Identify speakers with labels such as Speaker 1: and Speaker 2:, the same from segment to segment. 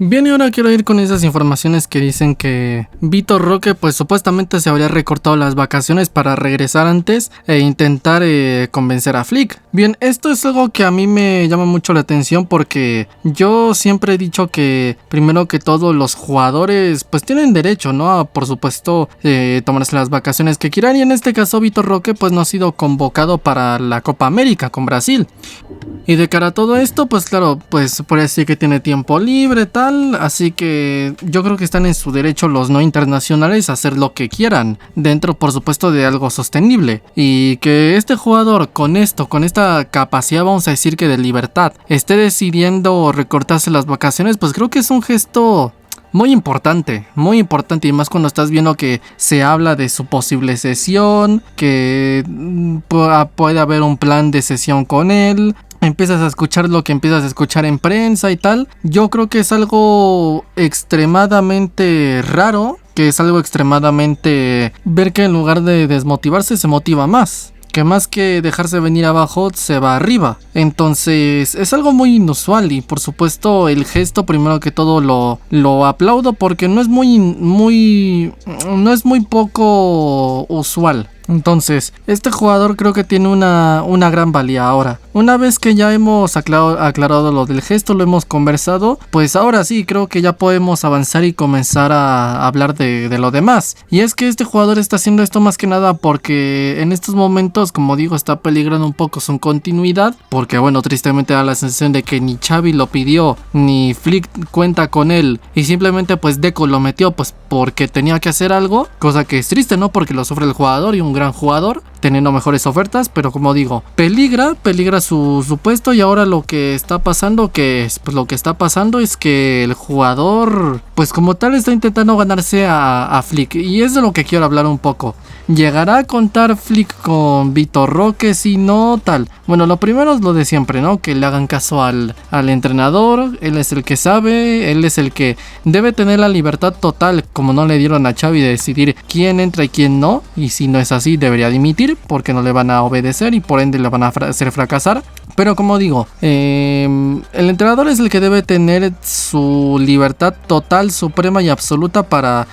Speaker 1: Bien, y ahora quiero ir con esas informaciones que dicen que Vitor Roque pues supuestamente se habría recortado las vacaciones para regresar antes e intentar convencer a Flick. Bien, esto es algo que a mí me llama mucho la atención porque yo siempre he dicho que primero que todo los jugadores pues tienen derecho, ¿no? A por supuesto tomarse las vacaciones que quieran, y en este caso Vitor Roque pues no ha sido convocado para la Copa América con Brasil. Y de cara a todo esto, pues claro, pues por decir que tiene tiempo libre, tal, así que yo creo que están en su derecho los no internacionales a hacer lo que quieran, dentro por supuesto de algo sostenible. Y que este jugador con esta capacidad, vamos a decir que de libertad, esté decidiendo recortarse las vacaciones, pues creo que es un gesto muy importante, y más cuando estás viendo que se habla de su posible cesión, que puede haber un plan de cesión con él. Empiezas a escuchar lo que empiezas a escuchar en prensa y tal. Yo creo que es algo extremadamente raro, que es algo extremadamente ver que en lugar de desmotivarse se motiva más, que más que dejarse venir abajo se va arriba. Entonces es algo muy inusual, y por supuesto el gesto primero que todo lo aplaudo porque no es muy poco usual. Entonces, este jugador creo que tiene una gran valía ahora. Una vez que ya hemos aclarado lo del gesto, lo hemos conversado, pues ahora sí, creo que ya podemos avanzar y comenzar a hablar de lo demás. Y es que este jugador está haciendo esto más que nada porque en estos momentos, como digo, está peligrando un poco su continuidad. Porque bueno, tristemente da la sensación de que ni Xavi lo pidió, ni Flick cuenta con él, y simplemente pues Deco lo metió pues porque tenía que hacer algo. Cosa que es triste, ¿no? Porque lo sufre el jugador, y un gran jugador teniendo mejores ofertas, pero como digo, peligra su puesto. Y ahora lo que está pasando es que el jugador pues como tal está intentando ganarse a Flick, y es de lo que quiero hablar un poco. ¿Llegará a contar Flick con Vitor Roque? Si no, tal. Bueno, lo primero es lo de siempre, ¿no? Que le hagan caso al entrenador. Él es el que sabe, él es el que debe tener la libertad total, como no le dieron a Xavi, de decidir quién entra y quién no. Y si no es así, debería dimitir, porque no le van a obedecer y por ende le van a hacer fracasar. Pero como digo, el entrenador es el que debe tener su libertad total, suprema y absoluta para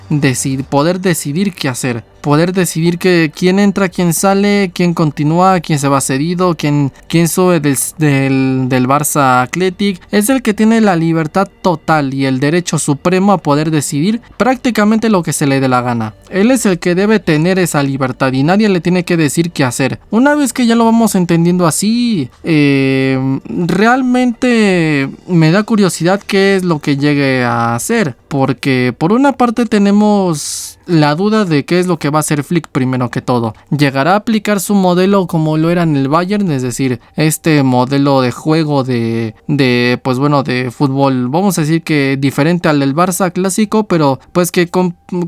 Speaker 1: poder decidir qué hacer. Poder decidir quién entra, quién sale, quién continúa, quién se va cedido, quién sube del Barça Athletic. Es el que tiene la libertad total y el derecho supremo a poder decidir prácticamente lo que se le dé la gana. Él es el que debe tener esa libertad y nadie le tiene que decir qué hacer. Una vez que ya lo vamos entendiendo así, realmente me da curiosidad qué es lo que llegue a hacer. Porque por una parte tenemos la duda de qué es lo que va a hacer Flick primero que todo. ¿Llegará a aplicar su modelo como lo era en el Bayern? Es decir, este modelo de juego de fútbol, vamos a decir que diferente al del Barça clásico, pero pues que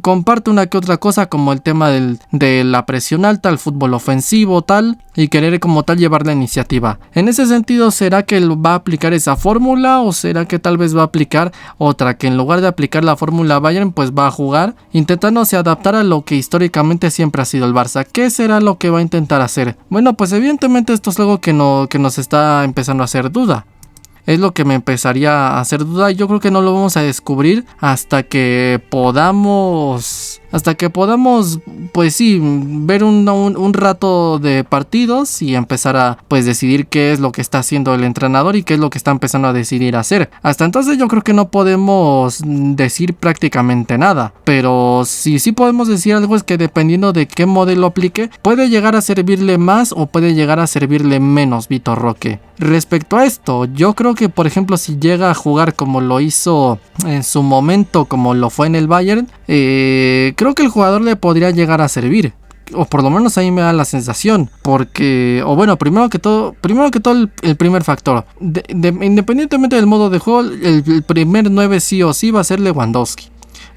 Speaker 1: comparte una que otra cosa, como el tema de la presión alta, el fútbol ofensivo, tal, y querer como tal llevar la iniciativa. En ese sentido, ¿será que él va a aplicar esa fórmula o será que tal vez va a aplicar otra, que en lugar de aplicar la fórmula Bayern, pues va a jugar intentándose adaptar a lo que históricamente siempre ha sido el Barça? ¿Qué será lo que va a intentar hacer? Bueno, pues evidentemente esto es algo que nos está empezando a hacer duda. Es lo que me empezaría a hacer duda, y yo creo que no lo vamos a descubrir hasta que podamos, pues sí, ver un rato de partidos y empezar a pues decidir qué es lo que está haciendo el entrenador y qué es lo que está empezando a decidir hacer. Hasta entonces yo creo que no podemos decir prácticamente nada, pero sí podemos decir algo, es que dependiendo de qué modelo aplique, puede llegar a servirle más o puede llegar a servirle menos Vitor Roque. Respecto a esto, yo creo que por ejemplo si llega a jugar como lo hizo en su momento, como lo fue en el Bayern, creo que el jugador le podría llegar a servir. O por lo menos ahí me da la sensación. Porque, primero que todo el primer factor. Independientemente del modo de juego, el primer 9 sí o sí va a ser Lewandowski.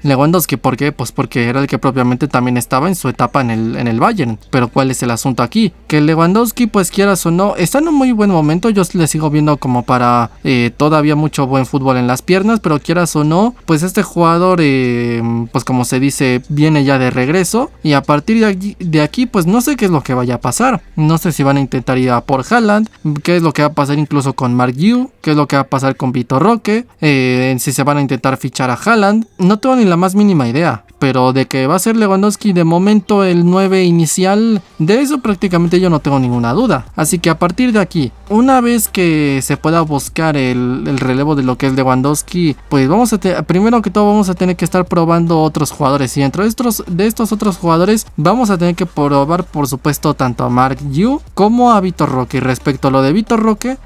Speaker 1: Lewandowski. ¿Por qué? Pues porque era el que propiamente también estaba en su etapa en el Bayern. Pero ¿cuál es el asunto aquí? Que Lewandowski, pues quieras o no, está en un muy buen momento. Yo le sigo viendo como para todavía mucho buen fútbol en las piernas, pero quieras o no, pues este jugador, pues como se dice, viene ya de regreso. Y a partir de aquí, pues no sé qué es lo que vaya a pasar. No sé si van a intentar ir a por Haaland, qué es lo que va a pasar incluso con Mark Yu, qué es lo que va a pasar con Vitor Roque, si se van a intentar fichar a Haaland. No tengo ni la más mínima idea, pero de que va a ser Lewandowski de momento el 9 inicial, de eso prácticamente yo no tengo ninguna duda. Así que a partir de aquí, una vez que se pueda buscar el relevo de lo que es Lewandowski, pues primero que todo vamos a tener que estar probando otros jugadores, y dentro de estos otros jugadores vamos a tener que probar, por supuesto, tanto a Mark Yu como a Vitor Roque. Y respecto a lo de Vitor Roque,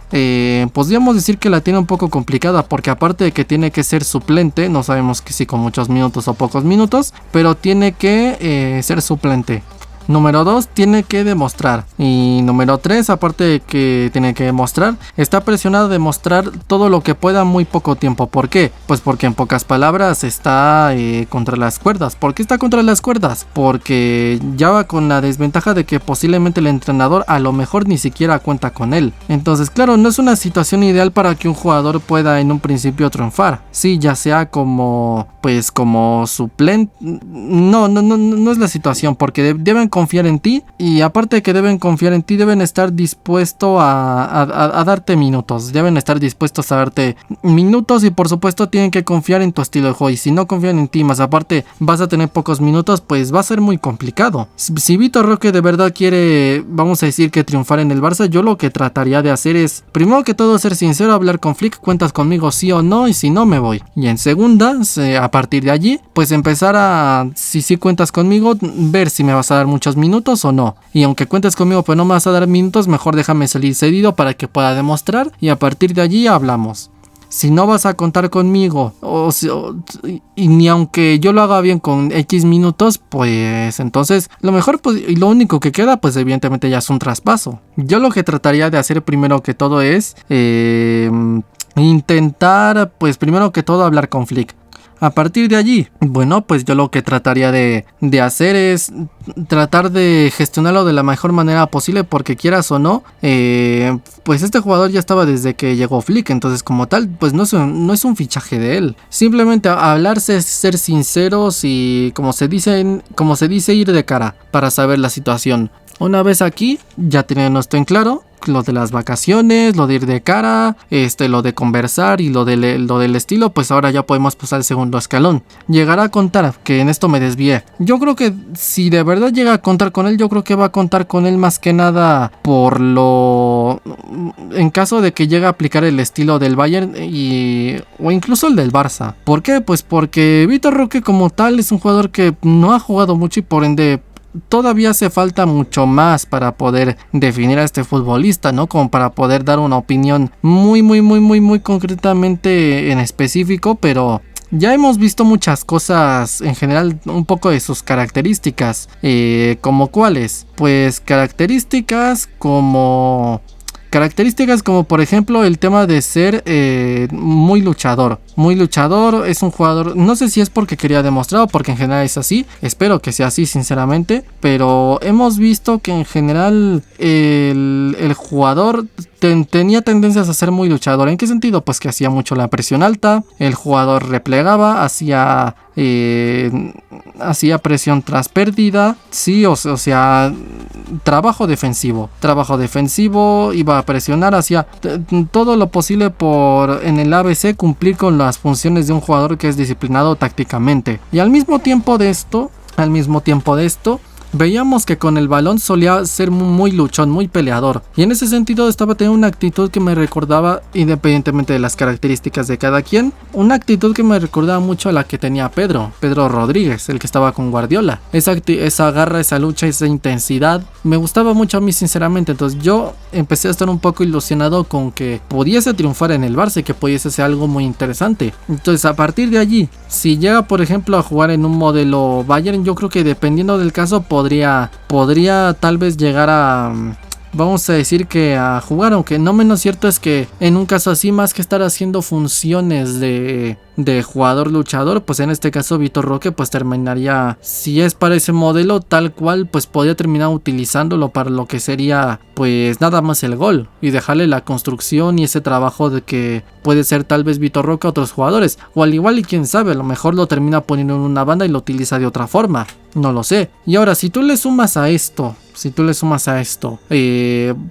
Speaker 1: podríamos decir que la tiene un poco complicada, porque aparte de que tiene que ser suplente, no sabemos que si con muchos minutos o pocos minutos, pero tiene que ser suplente. Número 2, tiene que demostrar. Y número 3, aparte de que tiene que demostrar, está presionado a demostrar todo lo que pueda en muy poco tiempo. ¿Por qué? Pues porque en pocas palabras está contra las cuerdas. ¿Por qué está contra las cuerdas? Porque ya va con la desventaja de que posiblemente el entrenador a lo mejor ni siquiera cuenta con él. Entonces, claro, no es una situación ideal para que un jugador pueda en un principio triunfar. Sí, ya sea como suplente. No es la situación, porque deben confiar en ti, y aparte de que deben confiar en ti, deben estar dispuestos a darte minutos, deben estar dispuestos a darte minutos, y por supuesto tienen que confiar en tu estilo de juego. Y si no confían en ti, más aparte vas a tener pocos minutos, pues va a ser muy complicado. Si Vitor Roque de verdad quiere, vamos a decir, que triunfar en el Barça, yo lo que trataría de hacer es, primero que todo, ser sincero, hablar con Flick, cuentas conmigo sí o no, y si no, me voy. Y en segunda, a partir de allí, pues empezar a, si sí cuentas conmigo, ver si me vas a dar muchos minutos o no. Y aunque cuentes conmigo pero no me vas a dar minutos, mejor déjame salir cedido para que pueda demostrar, y a partir de allí hablamos. Si no vas a contar conmigo, y ni aunque yo lo haga bien con X minutos, pues entonces lo mejor, pues, y lo único que queda, pues evidentemente ya es un traspaso. Yo lo que trataría de hacer primero que todo es intentar, pues primero que todo, hablar con Flick. A partir de allí, bueno, pues yo lo que trataría de hacer es tratar de gestionarlo de la mejor manera posible, porque quieras o no, pues este jugador ya estaba desde que llegó Flick, entonces como tal, pues no es un fichaje de él. Simplemente hablarse, ser sinceros y como se dice, ir de cara para saber la situación. Una vez aquí, ya teniendo esto en claro, lo de las vacaciones, lo de ir de cara, lo de conversar y lo del estilo, pues ahora ya podemos pasar al segundo escalón. Llegar a contar, que en esto me desvié. Yo creo que si de verdad llega a contar con él, yo creo que va a contar con él más que nada en caso de que llegue a aplicar el estilo del Bayern o incluso el del Barça. ¿Por qué? Pues porque Vitor Roque como tal es un jugador que no ha jugado mucho, y por ende todavía hace falta mucho más para poder definir a este futbolista, ¿no? Como para poder dar una opinión muy concretamente en específico, pero ya hemos visto muchas cosas en general, un poco de sus características, ¿como cuáles? Pues características como por ejemplo el tema de ser muy luchador. Es un jugador, no sé si es porque quería demostrar o porque en general es así, espero que sea así sinceramente, pero hemos visto que en general el jugador tenía tendencias a ser muy luchador. ¿En qué sentido? Pues que hacía mucho la presión alta, el jugador replegaba, hacía presión tras pérdida, sí, o sea, trabajo defensivo, iba a presionar, hacía todo lo posible por en el ABC cumplir con las funciones de un jugador que es disciplinado tácticamente. Y al mismo tiempo de esto, veíamos que con el balón solía ser muy luchón, muy peleador. Y en ese sentido estaba teniendo una actitud que me recordaba, independientemente de las características de cada quien, una actitud que me recordaba mucho a la que tenía Pedro Rodríguez, el que estaba con Guardiola. Esa garra, esa lucha, esa intensidad, me gustaba mucho a mí sinceramente. Entonces yo empecé a estar un poco ilusionado con que pudiese triunfar en el Barça y que pudiese ser algo muy interesante. Entonces a partir de allí, si llega por ejemplo a jugar en un modelo Bayern, yo creo que dependiendo del caso podría tal vez llegar a, vamos a decir que a jugar, aunque no menos cierto es que en un caso así, más que estar haciendo funciones de de jugador luchador, pues en este caso Vitor Roque pues terminaría, si es para ese modelo tal cual, pues podría terminar utilizándolo para lo que sería pues nada más el gol y dejarle la construcción y ese trabajo de que puede ser tal vez Vitor Roque a otros jugadores, o al igual y quién sabe, a lo mejor lo termina poniendo en una banda y lo utiliza de otra forma, no lo sé. Y ahora si tú le sumas a esto,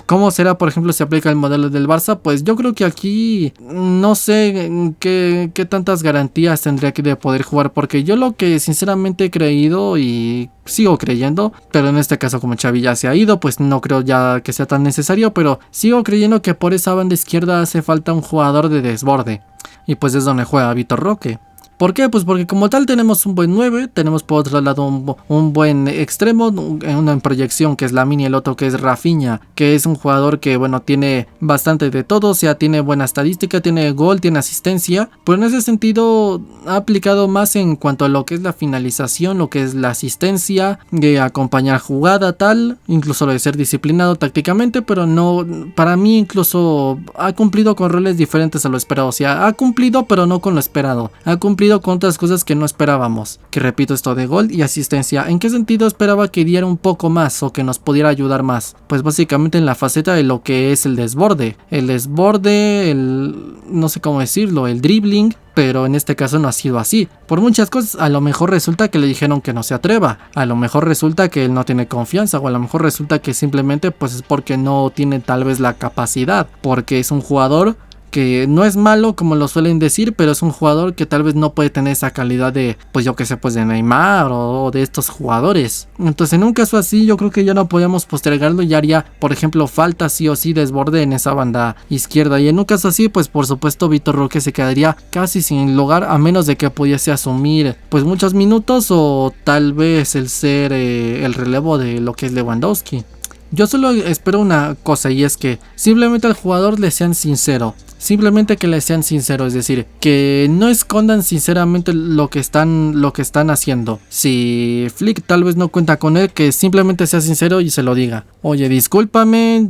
Speaker 1: ¿cómo será por ejemplo si aplica el modelo del Barça? Pues yo creo que aquí no sé qué tantas garantías tendría que de poder jugar, porque yo lo que sinceramente he creído y sigo creyendo, pero en este caso como Xavi ya se ha ido, pues no creo ya que sea tan necesario, pero sigo creyendo que por esa banda izquierda hace falta un jugador de desborde, y pues es donde juega Vitor Roque. ¿Por qué? Pues porque como tal tenemos un buen 9, tenemos por otro lado un buen extremo, uno en proyección que es Lamine y el otro que es Rafinha, que es un jugador que bueno tiene bastante de todo, o sea tiene buena estadística, tiene gol, tiene asistencia, pero en ese sentido ha aplicado más en cuanto a lo que es la finalización, lo que es la asistencia, de acompañar jugada tal, incluso lo de ser disciplinado tácticamente, pero no, para mí incluso ha cumplido con roles diferentes a lo esperado, o sea ha cumplido pero no con lo esperado, ha cumplido con otras cosas que no esperábamos, que repito esto de gol y asistencia. ¿En qué sentido esperaba que diera un poco más o que nos pudiera ayudar más? Pues básicamente en la faceta de lo que es el desborde, no sé cómo decirlo, el dribbling, pero en este caso no ha sido así. Por muchas cosas, a lo mejor resulta que le dijeron que no se atreva, a lo mejor resulta que él no tiene confianza, o a lo mejor resulta que simplemente pues es porque no tiene tal vez la capacidad, porque es un jugador que no es malo como lo suelen decir, pero es un jugador que tal vez no puede tener esa calidad de, pues yo que sé, pues de Neymar o de estos jugadores. Entonces en un caso así yo creo que ya no podíamos postergarlo y haría, por ejemplo, falta sí o sí desborde en esa banda izquierda. Y en un caso así, pues por supuesto Vitor Roque se quedaría casi sin lugar, a menos de que pudiese asumir pues muchos minutos o tal vez el ser el relevo de lo que es Lewandowski. Yo solo espero una cosa, y es que simplemente al jugador le sean sincero. Simplemente que le sean sinceros, es decir, que no escondan sinceramente lo que están haciendo. Si Flick tal vez no cuenta con él, que simplemente sea sincero y se lo diga. Oye, discúlpame,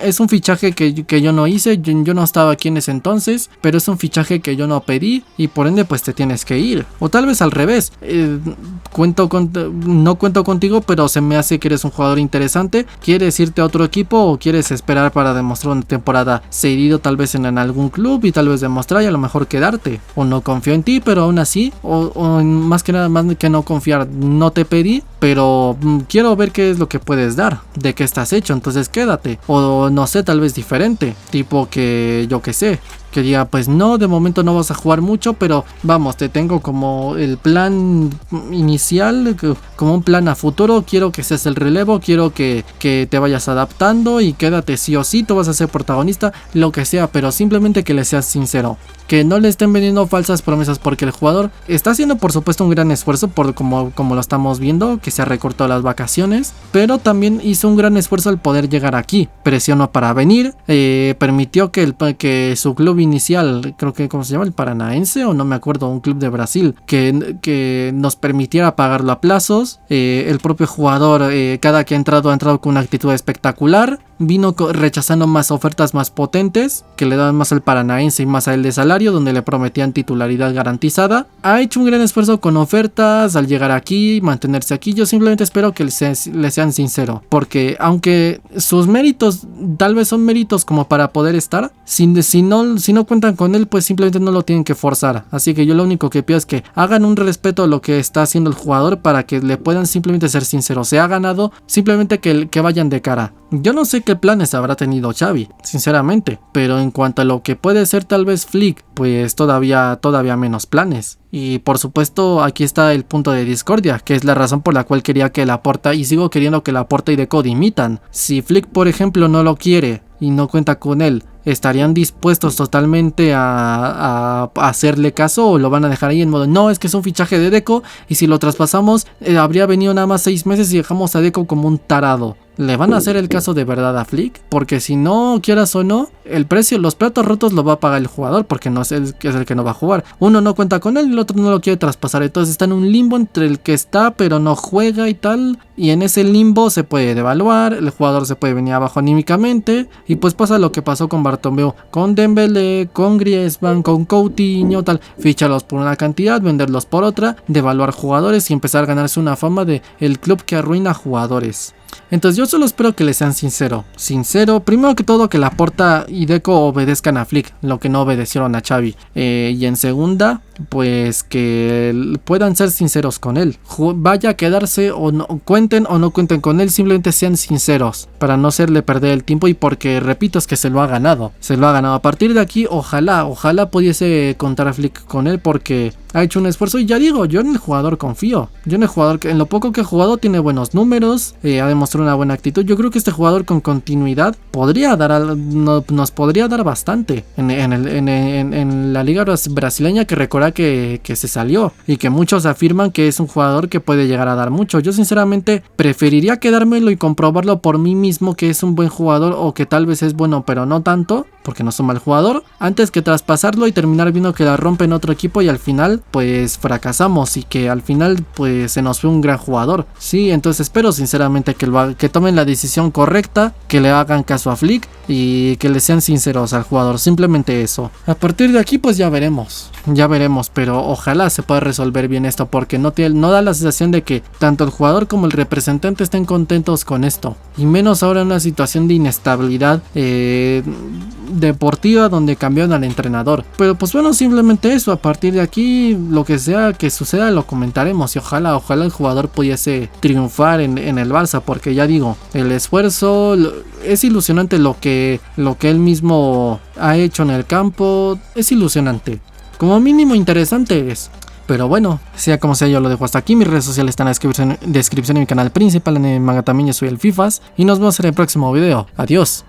Speaker 1: es un fichaje que yo no hice, yo no estaba aquí en ese entonces, pero es un fichaje que yo no pedí y por ende pues te tienes que ir. O tal vez al revés, no cuento contigo, pero se me hace que eres un jugador interesante. ¿Quieres irte a otro equipo o quieres esperar para demostrar una temporada cedido tal vez en algún club y tal vez demostrar y a lo mejor quedarte? O no confío en ti, pero aún así, o más que nada, más que no confiar, no te pedí, pero quiero ver qué es lo que puedes dar, de qué estás hecho, entonces quédate. O no sé, tal vez diferente, tipo que yo que sé, que diga, pues no, de momento no vas a jugar mucho, pero vamos, te tengo como el plan inicial, como un plan a futuro, quiero que seas el relevo, quiero que te vayas adaptando y quédate sí o sí, tú vas a ser protagonista, lo que sea, pero simplemente que le seas sincero, que no le estén vendiendo falsas promesas, porque el jugador está haciendo por supuesto un gran esfuerzo, por como lo estamos viendo, que se ha recortado las vacaciones, pero también hizo un gran esfuerzo al poder llegar aquí, presionó para venir, permitió que su club inicial, creo que ¿cómo se llama? El Paranaense, o no me acuerdo, un club de Brasil, que nos permitiera pagarlo a plazos. El propio jugador, cada que ha entrado con una actitud espectacular, vino rechazando más ofertas más potentes, que le daban más al Paranaense y más a él de salario, donde le prometían titularidad garantizada. Ha hecho un gran esfuerzo con ofertas al llegar aquí, mantenerse aquí. Yo simplemente espero que le sean sincero, porque aunque sus méritos tal vez son méritos como para poder estar, si no cuentan con él, pues simplemente no lo tienen que forzar. Así que yo lo único que pido es que hagan un respeto a lo que está haciendo el jugador, para que le puedan simplemente ser sinceros. Se ha ganado simplemente que vayan de cara. Yo no sé qué planes habrá tenido Xavi, sinceramente, pero en cuanto a lo que puede ser tal vez Flick, pues todavía menos planes. Y por supuesto aquí está el punto de discordia, que es la razón por la cual quería que Laporta, y sigo queriendo que Laporta y Deco dimitan. Si Flick por ejemplo no lo quiere y no cuenta con él, ¿estarían dispuestos totalmente a hacerle caso, o lo van a dejar ahí en modo no, es que es un fichaje de Deco y si lo traspasamos habría venido nada más 6 meses y dejamos a Deco como un tarado? le van a hacer el caso de verdad a Flick, porque si no, quieras o no, el precio, los platos rotos lo va a pagar el jugador, porque no es el que no va a jugar. Uno no cuenta con él y el otro no lo quiere traspasar, entonces está en un limbo entre el que está pero no juega y tal, y en ese limbo se puede devaluar, el jugador se puede venir abajo anímicamente, y pues pasa lo que pasó con Bartomeu, con Dembélé, con Griezmann, con Coutinho, tal, ficharlos por una cantidad, venderlos por otra, devaluar jugadores y empezar a ganarse una fama de el club que arruina jugadores. Entonces yo solo espero que le sean sincero, primero que todo que Laporta y Deco obedezcan a Flick, lo que no obedecieron a Xavi, y en segunda, pues que puedan ser sinceros con él, vaya a quedarse o no, cuenten o no cuenten con él, simplemente sean sinceros, para no hacerle perder el tiempo y porque repito es que se lo ha ganado, a partir de aquí ojalá pudiese contar a Flick con él porque ha hecho un esfuerzo y ya digo, yo en el jugador confío, en lo poco que ha jugado tiene buenos números, ha demostrado una buena actitud, yo creo que este jugador con continuidad nos podría dar bastante en la liga brasileña, que recuerda que se salió y que muchos afirman que es un jugador que puede llegar a dar mucho. Yo sinceramente preferiría quedármelo y comprobarlo por mí mismo que es un buen jugador o que tal vez es bueno pero no tanto, porque no es un mal jugador, antes que traspasarlo y terminar viendo que la rompe en otro equipo y al final pues fracasamos y que al final pues se nos fue un gran jugador. Sí, entonces espero sinceramente que tomen la decisión correcta, que le hagan caso a Flick y que le sean sinceros al jugador, simplemente eso. A partir de aquí pues ya veremos, pero ojalá se pueda resolver bien esto porque no da la sensación de que tanto el jugador como el representante estén contentos con esto, y menos ahora en una situación de inestabilidad deportiva donde cambiaron al entrenador. Pero pues bueno, simplemente eso. A partir de aquí lo que sea que suceda lo comentaremos y ojalá el jugador pudiese triunfar en el Barça, porque ya digo, el esfuerzo es ilusionante, lo que él mismo ha hecho en el campo es ilusionante, como mínimo interesante es. Pero bueno, sea como sea, yo lo dejo hasta aquí. Mis redes sociales están en la descripción de mi canal principal. En el manga también yo soy el Fifas y nos vemos en el próximo video. Adiós.